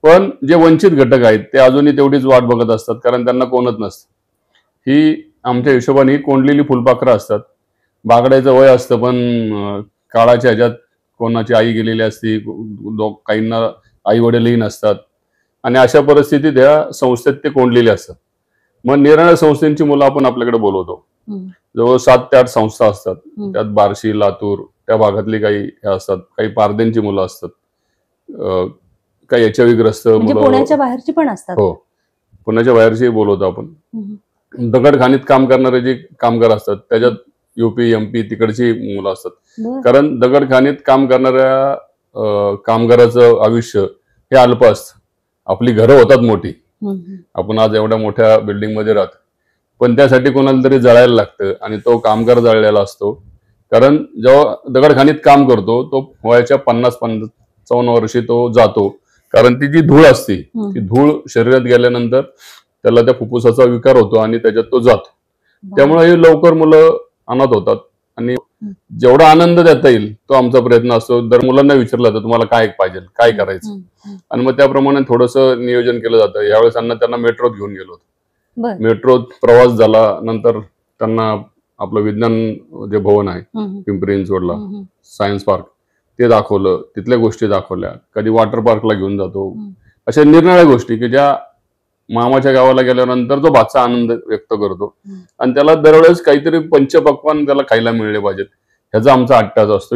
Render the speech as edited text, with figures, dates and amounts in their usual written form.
पण जे वंचित घटक आहेत ते अजूनही तेवढीच वाट बघत असतात, कारण त्यांना कोणच नसतं. ही आमच्या हिशोबाने ही कोंडलेली फुलपाखरं असतात. बागडायचं वय असतं, पण काळाच्या ह्याच्यात कोणाची आई गेलेली असती, काहींना आई वडीलही नसतात, आणि अशा परिस्थितीत या संस्थेत ते कोंडलेले असतात. मग निराळ्या संस्थांची मुलं आपण आपल्याकडे बोलवतो. जवळ 7 ते 8 संस्था असतात. त्यात बार्शी, लातूर त्या भागातली काही हे असतात, काही पारध्यांची मुलं असतात, काही HIV ग्रस्त मुलं, पुण्याच्या बाहेरची पण असतात. हो, पुण्याच्या बाहेरची बोलवतो आपण. दगडखाणीत काम करणारे जे कामगार असतात, त्याच्यात UP MP तिकडची मुलं असतात. कारण दगडखाणीत काम करणाऱ्या कामगाराचं आयुष्य हे अल्प असतं. आपली घरं होतात मोठी, आपण आज एवढ्या मोठ्या बिल्डिंग मध्ये राहतो, पण त्यासाठी कोणाला तरी जळायला लागतं, आणि तो कामगार जळलेला असतो. कारण जेव्हा दगडखाणीत काम करतो तो वयाच्या 50-55 वर्षी तो जातो, कारण ती जी धूळ असते ती धूळ शरीरात गेल्यानंतर त्याला त्या फुफ्फुसाचा विकार होतो आणि त्याच्यात तो जातो. त्यामुळे हे लवकर मुलं अनाथ होतात, आणि जेवढा आनंद देता येईल तो आमचा प्रयत्न असतो. दर मुलांना विचारलं जातं तुम्हाला काय पाहिजे, काय करायचं, आणि मग त्याप्रमाणे थोडंसं नियोजन केलं जातं. यावेळेस त्यांना मेट्रोत घेऊन गेलो होतो. मेट्रोत प्रवास झाला, नंतर त्यांना आपलं विज्ञान जे भवन आहे पिंपरी चिंचवडला, सायन्स पार्क, ते दाखवलं, तिथल्या गोष्टी दाखवल्या. कधी वॉटर पार्कला घेऊन जातो. अशा निरनिराळ्या गोष्टी की ज्या मामाच्या गावाला गेल्यानंतर तो भाचा आनंद व्यक्त करतो, आणि त्याला दरवेळेस काहीतरी पंचपक्वान्न त्याला खायला मिळले पाहिजेत, ह्याचा आमचा अट्टाच असतो.